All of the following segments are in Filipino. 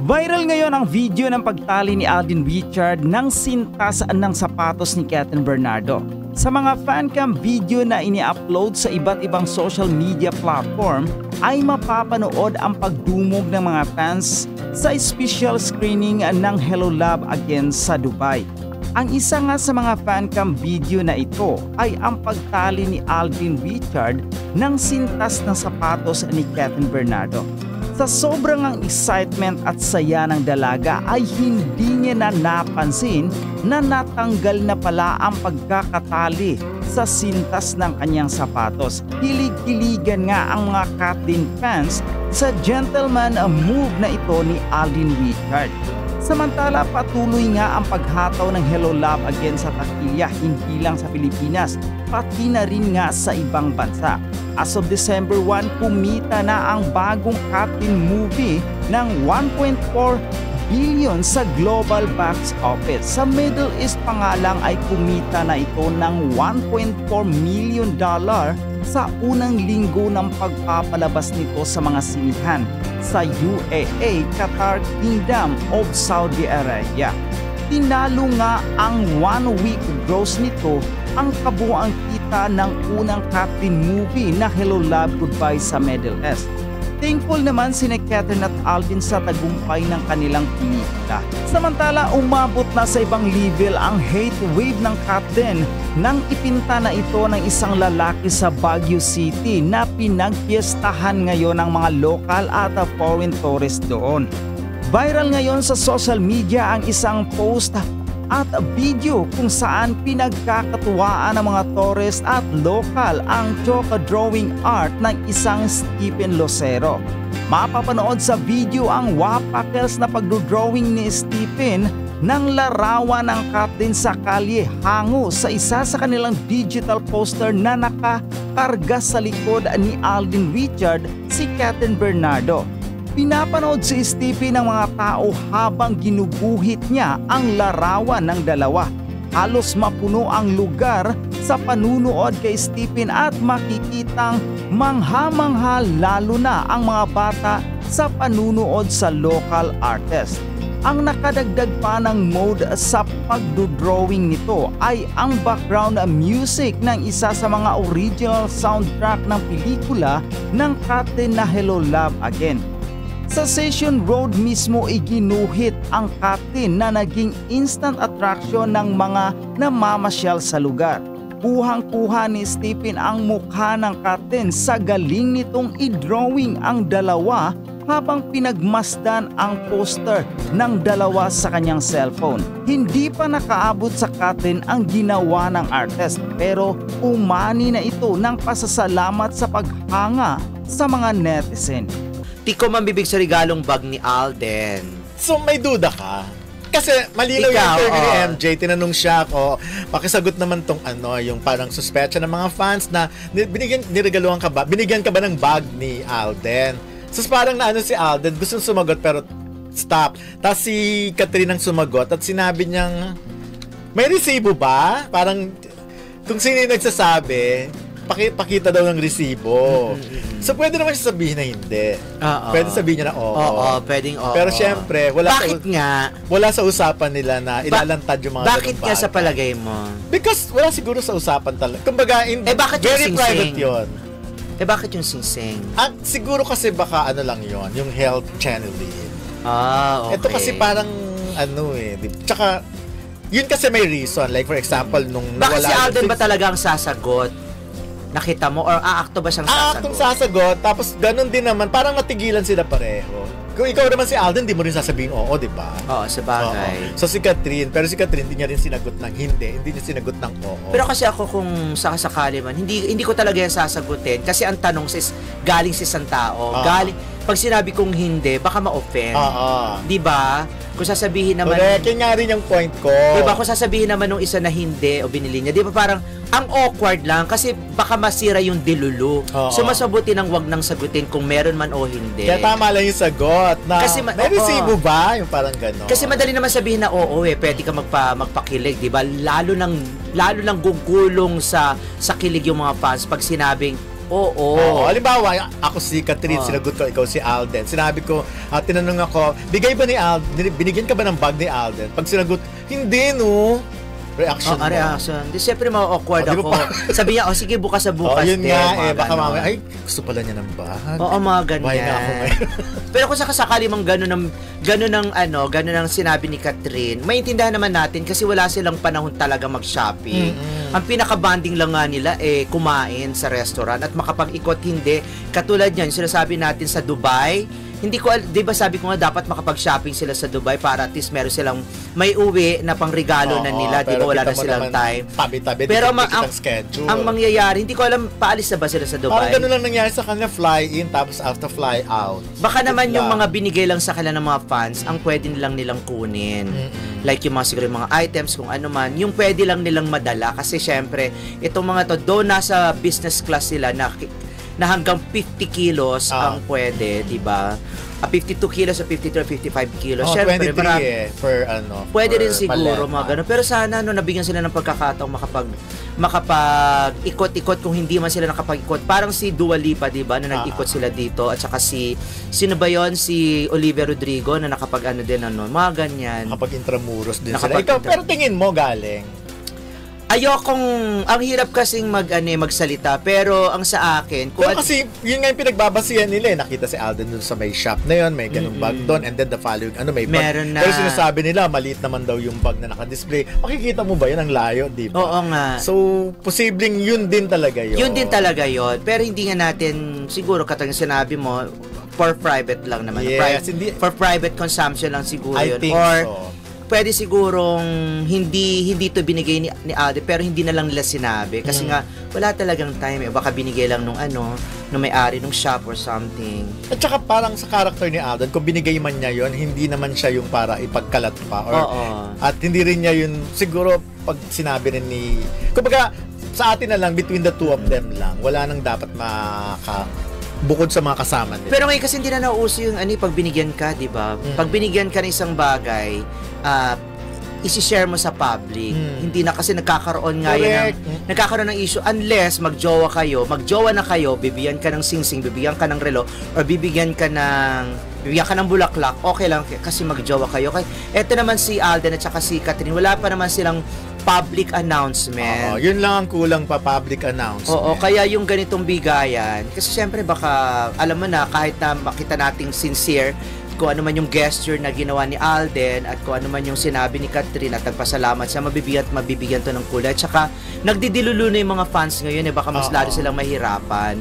Viral ngayon ang video ng pagtali ni Alden Richard ng sintas ng sapatos ni Kathryn Bernardo. Sa mga fancam video na ini-upload sa iba't ibang social media platform ay mapapanood ang pagdumog ng mga fans sa special screening ng Hello Love Again sa Dubai. Ang isa nga sa mga fancam video na ito ay ang pagtali ni Alden Richard ng sintas ng sapatos ni Kathryn Bernardo. Sa sobrang ang excitement at saya ng dalaga ay hindi niya na napansin na natanggal na pala ang pagkakatali sa sintas ng kanyang sapatos. Hilig-hiligan nga ang mga Kathryn fans sa gentleman move na ito ni Alden Richard. Samantala patuloy nga ang paghataw ng Hello Love Again sa takilya hindi lang sa Pilipinas, pati na rin nga sa ibang bansa. As of December 1, kumita na ang bagong Kathryn movie ng 1.4 billion sa global box office. Sa Middle East pa nga lang ay kumita na ito ng $1.4 million sa unang linggo ng pagpapalabas nito sa mga sinihan sa UAE, Qatar Kingdom of Saudi Arabia. Tinalo nga ang 1-week gross nito ang kabuuang kita ng unang Kathryn movie na Hello Love Goodbye sa Middle East. Thankful naman sina Kathryn at Alden sa tagumpay ng kanilang pelikula. Samantala, umabot na sa ibang level ang hate wave ng Kathryn nang ipinta na ito ng isang lalaki sa Baguio City na pinagpiestahan ngayon ng mga lokal at foreign tourists doon. Viral ngayon sa social media ang isang post at video kung saan pinagkakatuwaan ng mga tourist at lokal ang choka drawing art ng isang Stephen Lucero. Mapapanood sa video ang wapakels na pagdodrawing ni Stephen ng larawan ng Kathryn sa kalye hango sa isa sa kanilang digital poster na nakakarga sa likod ni Alden Richard, si Kathryn Bernardo. Pinapanood si Stephen ng mga tao habang ginuguhit niya ang larawan ng dalawa. Halos mapuno ang lugar sa panunood kay Stephen at makikitang mangha-mangha lalo na ang mga bata sa panunood sa local artist. Ang nakadagdag pa ng mode sa pagdodrawing nito ay ang background music ng isa sa mga original soundtrack ng pelikula ng Kathryn na Hello Love Again. Sa Session Road mismo iginuhit ang Kathryn na naging instant attraction ng mga namamasyal sa lugar. Kuhang-kuha ni Stephen ang mukha ng Kathryn sa galing nitong i-drawing ang dalawa habang pinagmasdan ang poster ng dalawa sa kanyang cellphone. Hindi pa nakaabot sa Kathryn ang ginawa ng artist pero umani na ito ng pasasalamat sa paghanga sa mga netizen. Di ko mambibig sa regalong bag ni Alden. So may duda ka? Kasi malinaw yung interview ni MJ, tinanong siya ako, pakisagot naman tong yung parang suspecha ng mga fans na binigyan ka ba ng bag ni Alden? So parang naano si Alden, gustong sumagot pero stop. Tapos si Kathryn ang sumagot at sinabi niyang, may resibo ba? Parang kung sino yung nagsasabi, pakita daw ng resibo. So pwede naman siya sabihin na hindi. Pwede sabihin niya na oo. Oo, pwedeng oo. Pero syempre, wala sa usapan nila na ilalantad yung mga bakit nga sa palagay mo? Because wala siguro sa usapan talaga. Kumbaga, bakit very yung private yun. Bakit yung singsing? At siguro kasi baka lang yun, yung health channeling. Okay. Ito kasi parang tsaka, yun kasi may reason. Like for example, nung bakit si Alden ba talaga ang sasagot? Nakita mo or aakto ba siyang sasagot? Aaktong sasagot, tapos ganun din naman, parang natigilan sila pareho. Kung ikaw naman si Alden, di mo rin sasabihin oo, di ba? Oo, sabagay. So si Kathryn, pero si Kathryn hindi niya rin sinagot ng hindi niya sinagot ng oo. Pero kasi ako kung sakasakali man, hindi ko talaga yan sasagutin kasi ang tanong is galing sa isang tao. Pag sinabi kong hindi, baka ma-offend. Di ba? Kung sasabihin naman... Correct, yun nga rin yung point ko. Di ba? Kung sasabihin naman nung isa na hindi o binili niya, di ba parang ang awkward lang kasi baka masira yung dilulu. So masabuti nang wag nang sagutin kung meron man o hindi. Kaya tama lang yung sagot na kasi may resibo ba? Yung parang gano'n. Kasi madali naman sabihin na oo pwede ka magpakilig, di ba? Lalo nang gugulong sa kilig yung mga fans pag sinabing Oo. Halimbawa, ako si Catherine, sinagot ko, ikaw si Alden. Sinabi ko, tinanong ako, bigay ba ni Alden, binigyan ka ba ng bag ni Alden? Pag sinagot, hindi no. Reaction mo. Reaction. Di siyempre ma-awkward ako. Sabi niya, sige, bukas sa bukas. Yun nga, baka mamaya, ay, gusto pala niya ng bag. Oo, mga ganyan. Buhay na ako ngayon. Pero kung sakasakali mang gano'n ang sinabi ni Catherine, maintindihan naman natin kasi wala silang panahon talaga mag-shopping. Ang pinaka-bonding lang nga nila, kumain sa restaurant at makapag-ikot, hindi. Katulad yan, sinasabi natin sa Dubai, hindi ko, di ba sabi ko nga dapat makapag-shopping sila sa Dubai para at least meron silang may uwi na pangregalo na nila, di ba wala na silang time. Tabi-tabi, pero schedule. Ang mangyayari, hindi ko alam, paalis na ba sila sa Dubai? Parang ganun lang nangyari sa kanila, fly in, tapos after fly out. Baka naman yung mga binigay lang sa kanila ng mga fans, ang pwede nilang kunin. Like yung mga siguro yung mga items, kung ano man, yung pwede lang nilang madala. Kasi syempre, itong mga to, doon nasa business class sila na hanggang 50 kilos ang pwede, di ba? 52 kilos o 53 55 kilos. Syempre, 23 per pwede rin siguro mga ganun. Pero sana nabigyan sila ng pagkakataong makapag-ikot-ikot kung hindi man sila nakapag-ikot. Parang si Dua Lipa, di ba, na nag-ikot sila dito. At saka sino ba yun? Si Olivia Rodrigo na nakapag din, mga ganyan. Nakapag-intramuros din sila. Ikaw, pero tingin mo galing? Ang hirap kasing magsalita, pero ang sa akin, pero kasi yun nga yung pinagbabasihan nila, nakita si Alden dun sa may shop na yun, may ganung bag doon, and then the following, may bag. Meron na. Pero sinasabi nila, maliit naman daw yung bag na naka-display. Makikita mo ba yun, ang layo, di ba? Oo nga. So, posibleng yun din talaga yun. Yun din talaga yun, pero hindi nga natin, siguro katang sinabi mo, for private lang naman. Yes, for private consumption lang siguro yun. I think so. Pwede sigurong hindi ito binigay ni Alden, pero hindi na lang nila sinabi kasi nga wala talagang time, baka binigay lang nung may-ari nung shop or something. At saka parang sa character ni Alden, kung binigay man niya yon, hindi naman siya yung para ipagkalat pa at hindi rin niya yun siguro pag sinabi rin ni, kumbaga sa atin na lang, between the two of them lang, wala nang dapat bukod sa mga kasama nila. Pero ngayon kasi hindi na nauso yung pag binigyan ka, di ba? Pag binigyan ka ng isang bagay, isi-share mo sa public. Hindi na kasi nagkakaroon ng issue unless magjowa na kayo, bibigyan ka ng singsing, bibigyan ka ng relo, or bibigyan ka ng bulaklak, okay lang kasi magjowa kayo. Eto naman si Alden at saka si Catherine, wala pa naman silang public announcement. Yun lang ang kulang pa, public announcement. Oo, kaya yung ganitong bigayan, kasi syempre baka, alam mo na, kahit na makita nating sincere, kung ano man yung gesture na ginawa ni Alden at kung ano man yung sinabi ni Catherine at nagpasalamat siya, mabibigyan to ng kulay. At saka, nagdidilulu na yung mga fans ngayon, baka mas lalo silang mahirapan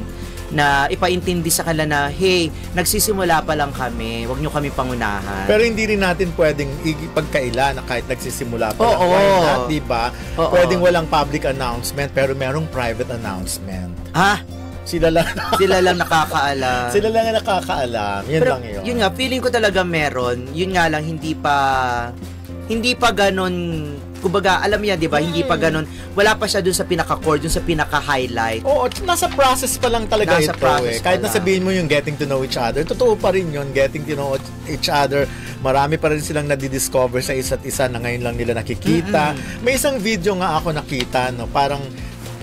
na ipaintindi sa kanila na, hey, nagsisimula pa lang kami, wag nyo kami pangunahan. Pero hindi rin natin pwedeng ipagkaila na kahit nagsisimula pa lang. Why not, diba? Pwedeng walang public announcement, pero merong private announcement. Sila lang nakakaalam. Sila lang ang nakakaalam. Yun pero, lang yun. Yun nga, feeling ko talaga meron. Yun nga lang, hindi pa ganun. Kumbaga, alam niya, di ba? Hindi pa ganun. Wala pa siya dun sa pinaka-core, dun sa pinaka-highlight. Oo, nasa process pa lang talaga ito. Kahit nasabihin mo yung getting to know each other, totoo pa rin yun, getting to know each other. Marami pa rin silang nadidiscover sa isa't isa na ngayon lang nila nakikita. May isang video nga ako nakita, parang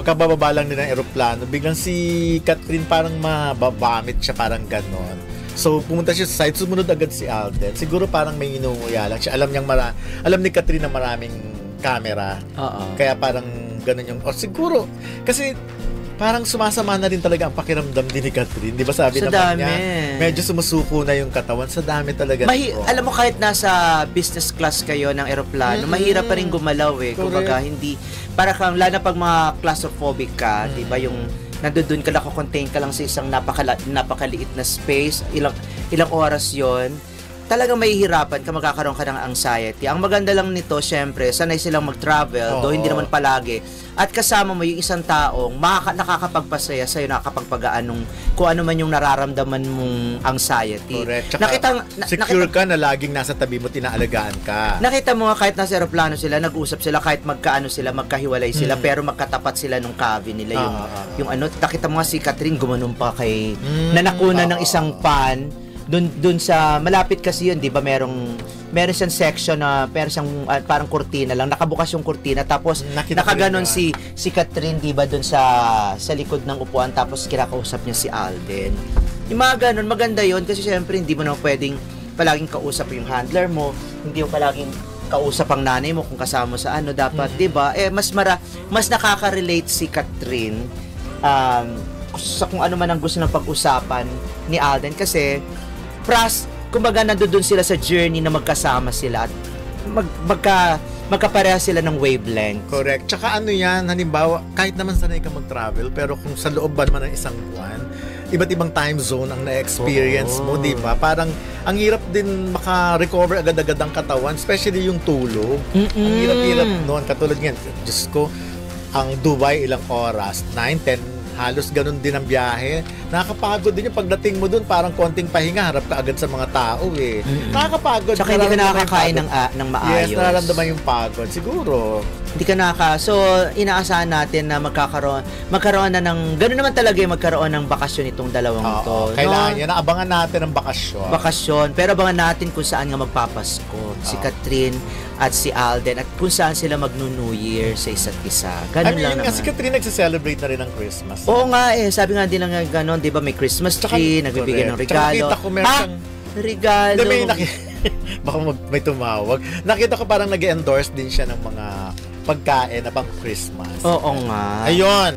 pagkabababa lang nila ng aeroplano, biglang si Catherine parang mababamit siya, parang ganon. So, pumunta siya sa side, sumunod agad si Alden. Siguro parang may inunguya lang siya. Alam ni Catherine na maraming camera. Kaya parang ganon yung, siguro, kasi parang sumasama na rin talaga ang pakiramdam din ni Catherine. Di ba sabi naman niya, medyo sumusuko na yung katawan. Sa dami talaga. Alam mo, kahit nasa business class kayo ng aeroplano, mahirap pa rin gumalaw Kumbaga, hindi, para kang, lalo pag mga claustrophobic ka, di ba, yung nandoon ka lang, contain ka lang sa isang napakaliit na space, ilang oras yon, talagang mahihirapan ka, magkakaroon ka ng anxiety. Ang maganda lang nito, syempre, sanay silang mag-travel, though hindi naman palagi. At kasama mo yung isang taong nakakapagpasaya sa'yo, nakakapagpagaan kung ano man yung nararamdaman mong anxiety. Correct. Secure ka na laging nasa tabi mo, tinaalagaan ka. Nakita mo nga kahit nasa aeroplano sila, nag-usap sila, kahit magkahiwalay sila, pero magkatapat sila nung cabin nila. Nakita mo nga si Catherine, gumanon pa na nakuna ng isang fan. Doon sa malapit kasi yun, 'di ba, merong meron siyang section na meron siyang parang kurtina lang, nakabukas yung kurtina, tapos Nakita ko nakaganon rin si Catherine, di ba, doon sa likod ng upuan, tapos kinakausap niya si Alden. Yung mga ganon, maganda yon kasi syempre hindi mo na pwedeng palaging kausap yung handler mo, hindi mo palaging kausap ang nanay mo kung kasama sa ano, dapat, di ba? Mas nakaka-relate si Catherine sa kung ano man ang gusto ng pag-usapan ni Alden, kasi kumbaga nandoon sila sa journey na magkasama sila at magkapareha sila ng wavelength. Correct. Tsaka ano yan, halimbawa, kahit naman sanay ka mag-travel, pero kung sa loob ba naman ng isang buwan, iba't ibang time zone ang na-experience mo, di ba? Parang, ang hirap din maka-recover agad-agad ang katawan, especially yung tulog. Ang hirap-hirap noon. Katulad nga, Diyos ko, ang Dubai ilang oras, 9, 10, halos ganun din ang biyahe. Nakakapagod din yung pagdating mo dun, parang konting pahinga, harap ka agad sa mga tao eh. Nakakapagod. Tsaka hindi ka nakakakain ng maayos. Yes, nararamdaman yung pagod. Siguro. Hindi ka So, inaasahan natin na magkaroon na ng, gano'n naman talaga yung magkaroon ng bakasyon itong dalawang to. Kailangan yan. Abangan natin ang bakasyon. Pero abangan natin kung saan nga magpapasko. Si Catherine at si Alden, at kung saan sila mag-New Year sa isa't isa. Ganun lang naman. Si Catherine nagsiselebrate na rin ng Christmas. Oo nga sabi nga din lang gano'n, di ba, may Christmas tree, nagbibigay ng regalo. Nakita ko meron regalo. Baka may tumawag. Nakita ko parang nag-endorse din siya ng mga pagkain na pang Christmas. Oo nga. Ayun.